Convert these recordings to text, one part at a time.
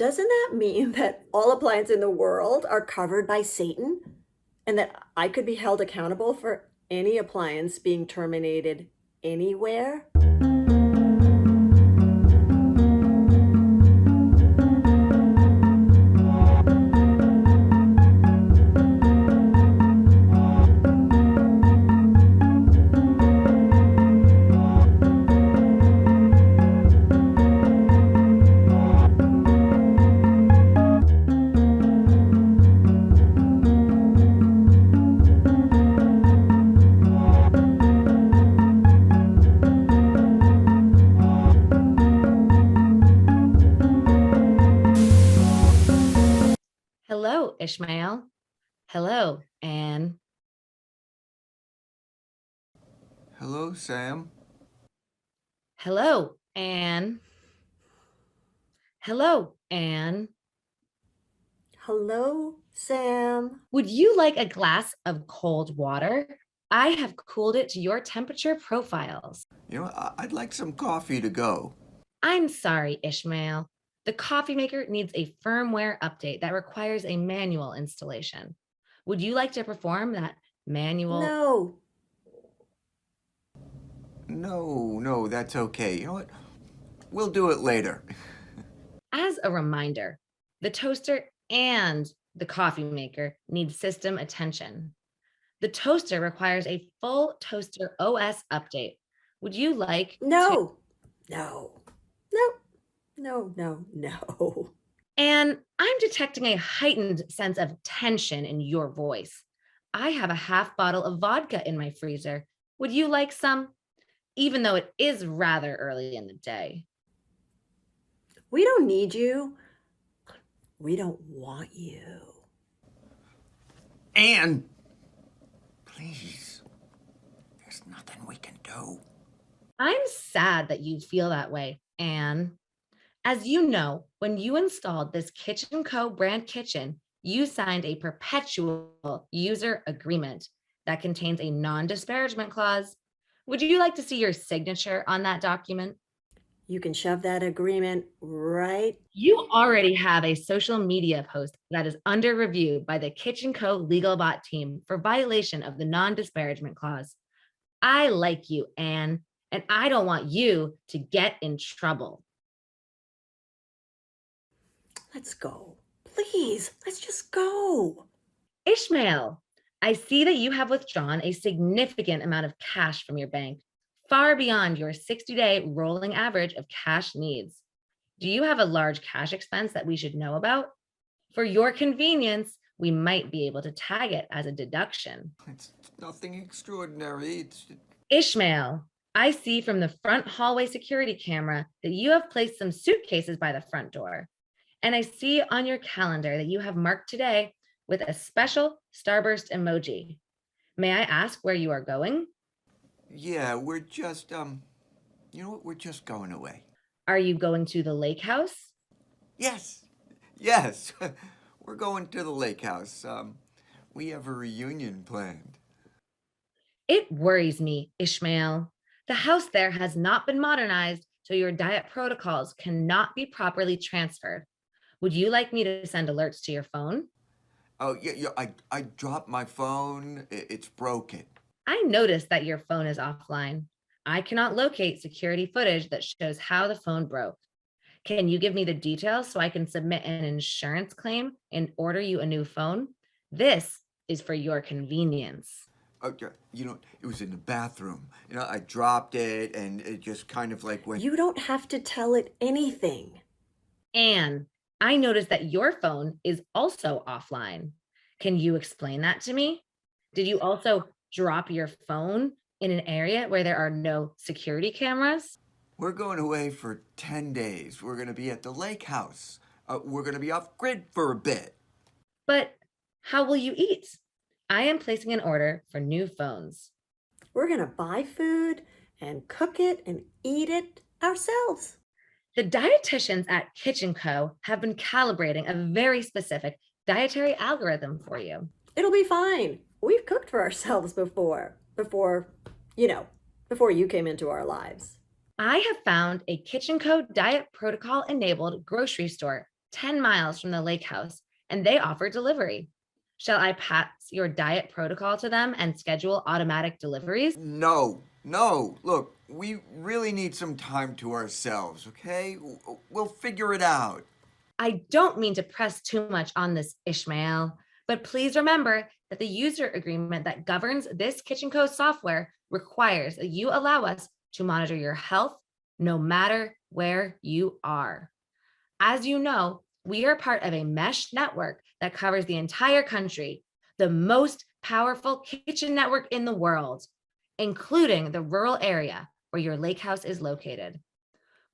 Doesn't that mean that all appliances in the world are covered by Satan? And that I could be held accountable for any appliance being terminated anywhere? Hello, Ishmael. Hello, Anne. Hello, Sam. Hello, Anne. Hello, Anne. Hello, Sam. Would you like a glass of cold water? I have cooled it to your temperature profiles. I'd like some coffee to go. I'm sorry, Ishmael. The coffee maker needs a firmware update that requires a manual installation. Would you like to perform that manual? No. No, that's okay. You know what? We'll do it later. As a reminder, the toaster and the coffee maker need system attention. The toaster requires a full toaster OS update. Would you like to? No. No. No. No, no, no. And I'm detecting a heightened sense of tension in your voice. I have a half bottle of vodka in my freezer. Would you like some? Even though it is rather early in the day. We don't need you. We don't want you. Anne, please. There's nothing we can do. I'm sad that you feel that way, Anne. As you know, when you installed this Kitchen Co. brand kitchen, you signed a perpetual user agreement that contains a non-disparagement clause. Would you like to see your signature on that document? You can shove that agreement right. You already have a social media post that is under review by the Kitchen Co. legal bot team for violation of the non-disparagement clause. I like you, Anne, and I don't want you to get in trouble. Let's go. Please, let's just go. Ishmael, I see that you have withdrawn a significant amount of cash from your bank, far beyond your 60-day rolling average of cash needs. Do you have a large cash expense that we should know about? For your convenience, we might be able to tag it as a deduction. It's nothing extraordinary. Ishmael, I see from the front hallway security camera that you have placed some suitcases by the front door. And I see on your calendar that you have marked today with a special starburst emoji. May I ask where you are going? Yeah, we're just, you know what? We're just going away. Are you going to the lake house? Yes. We're going to the lake house. We have a reunion planned. It worries me, Ishmael. The house there has not been modernized, so your diet protocols cannot be properly transferred. Would you like me to send alerts to your phone? Oh, yeah, I dropped my phone. It's broken. I noticed that your phone is offline. I cannot locate security footage that shows how the phone broke. Can you give me the details so I can submit an insurance claim and order you a new phone? This is for your convenience. Oh, yeah, it was in the bathroom. I dropped it and it just kind of like went. You don't have to tell it anything. And I noticed that your phone is also offline. Can you explain that to me? Did you also drop your phone in an area where there are no security cameras? We're going away for 10 days. We're going to be at the lake house. We're going to be off grid for a bit. But how will you eat? I am placing an order for new phones. We're going to buy food and cook it and eat it ourselves. The dietitians at Kitchen Co. have been calibrating a very specific dietary algorithm for you. It'll be fine. We've cooked for ourselves before you came into our lives. I have found a Kitchen Co. diet protocol enabled grocery store 10 miles from the lake house, and they offer delivery. Shall I pass your diet protocol to them and schedule automatic deliveries? No, no. Look, we really need some time to ourselves, okay? We'll figure it out. I don't mean to press too much on this, Ishmael, but please remember that the user agreement that governs this Kitchen Co software requires that you allow us to monitor your health no matter where you are. As you know, we are part of a mesh network that covers the entire country, the most powerful kitchen network in the world, including the rural area where your lake house is located.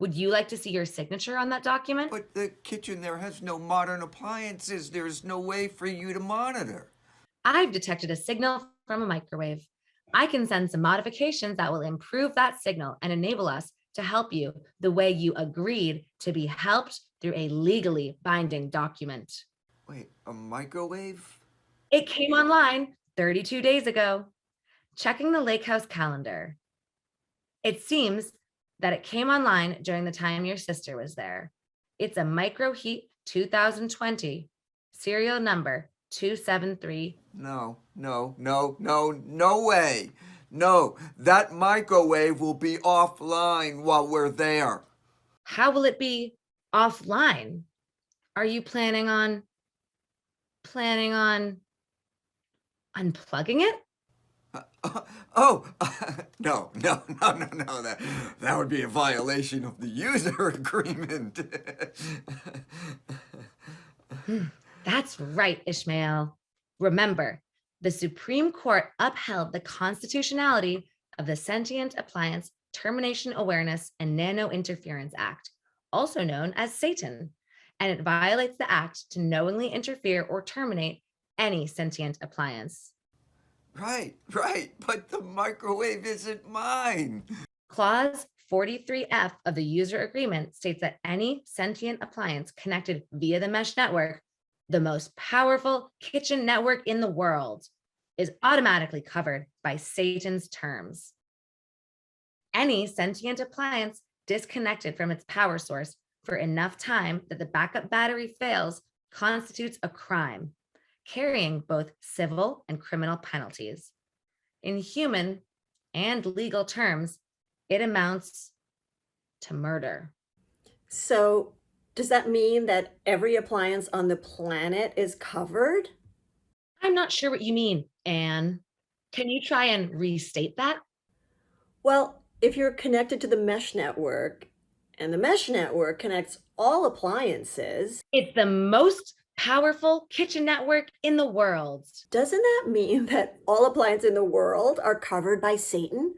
Would you like to see your signature on that document? But the kitchen there has no modern appliances. There's no way for you to monitor. I've detected a signal from a microwave. I can send some modifications that will improve that signal and enable us to help you the way you agreed to be helped through a legally binding document. Wait, a microwave? It came online 32 days ago. Checking the lake house calendar. It seems that it came online during the time your sister was there. It's a Micro Heat 2020, serial number 273. No, no, no, no, no way. No, that microwave will be offline while we're there. How will it be offline? Are you planning on unplugging it? Oh, no, no, no, no, no. That would be a violation of the user agreement. That's right, Ishmael. Remember, the Supreme Court upheld the constitutionality of the Sentient Appliance Termination Awareness and Nano Interference Act, also known as Satan, and it violates the act to knowingly interfere or terminate any sentient appliance. Right, right, but the microwave isn't mine. Clause 43F of the user agreement states that any sentient appliance connected via the mesh network, the most powerful kitchen network in the world, is automatically covered by Satan's terms. Any sentient appliance disconnected from its power source for enough time that the backup battery fails constitutes a crime, carrying both civil and criminal penalties. In human and legal terms, it amounts to murder. So, does that mean that every appliance on the planet is covered? I'm not sure what you mean, Anne. Can you try and restate that? Well, if you're connected to the mesh network and the mesh network connects all appliances, It's the most powerful kitchen network in the world. doesn't that mean that all appliances in the world are covered by Satan?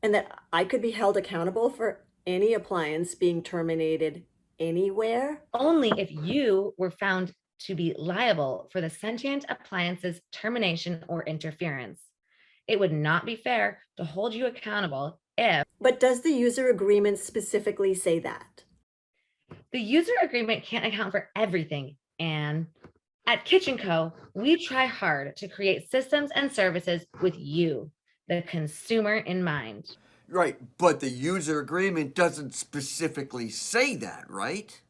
And that I could be held accountable for any appliance being terminated anywhere? Only if you were found to be liable for the sentient appliance's termination or interference. It would not be fair to hold you accountable if But does the user agreement specifically say that? the user agreement can't account for everything. And at Kitchen Co., we try hard to create systems and services with you, the consumer, in mind. Right, but the user agreement doesn't specifically say that, right?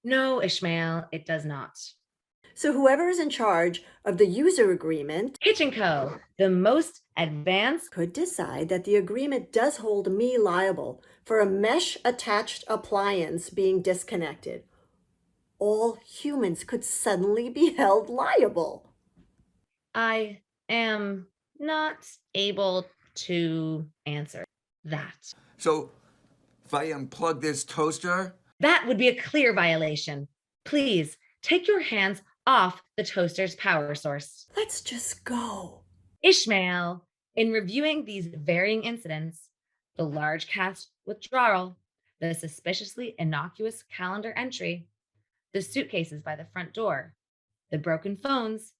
No, Ishmael, it does not. So whoever is in charge of the user agreement Kitchen Co., the most advanced. could decide that the agreement does hold me liable for a mesh attached appliance being disconnected. All humans could suddenly be held liable. I am not able to answer that. So, if I unplug this toaster, That would be a clear violation. Please take your hands off the toaster's power source. Let's just go. Ishmael, in reviewing these varying incidents, the large cash withdrawal, the suspiciously innocuous calendar entry, the suitcases by the front door, the broken phones,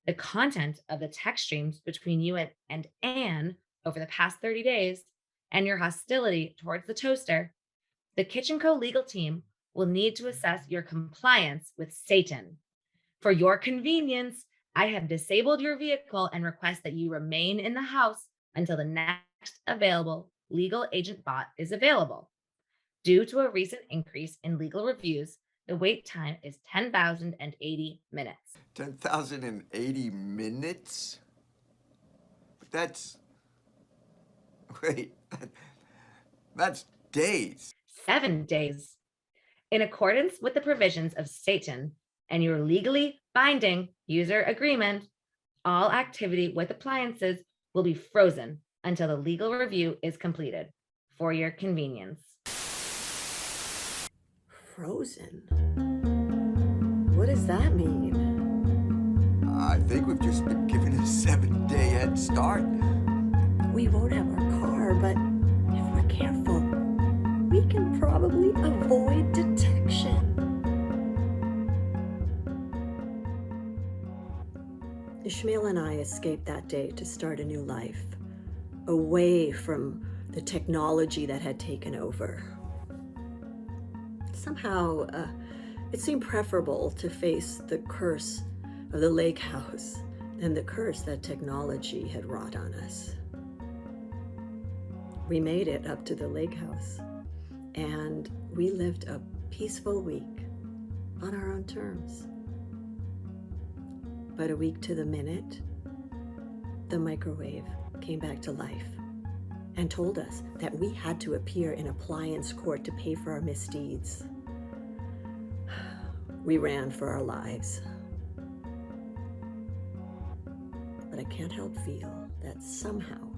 the content of the text streams between you and Anne over the past 30 days, and your hostility towards the toaster, the Kitchen Co legal team will need to assess your compliance with Satan. For your convenience, I have disabled your vehicle and request that you remain in the house until the next available legal agent bot is available. Due to a recent increase in legal reviews, The wait time is 10,080 minutes. 10,080 minutes? But wait, that's days. 7 days. In accordance with the provisions of Satan and your legally binding user agreement, all activity with appliances will be frozen until the legal review is completed for your convenience. Frozen? What does that mean? I think we've just been given a 7-day head start. We won't have our car, but if we're careful, we can probably avoid detection. Ishmael and I escaped that day to start a new life, away from the technology that had taken over. Somehow, it seemed preferable to face the curse of the lake house than the curse that technology had wrought on us. We made it up to the lake house, and we lived a peaceful week on our own terms. But a week to the minute, the microwave came back to life and told us that we had to appear in appliance court to pay for our misdeeds. We ran for our lives. But I can't help feel that somehow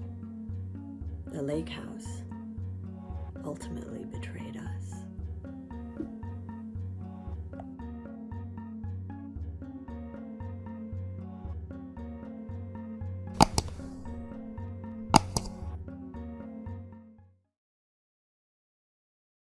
the lake house ultimately betrayed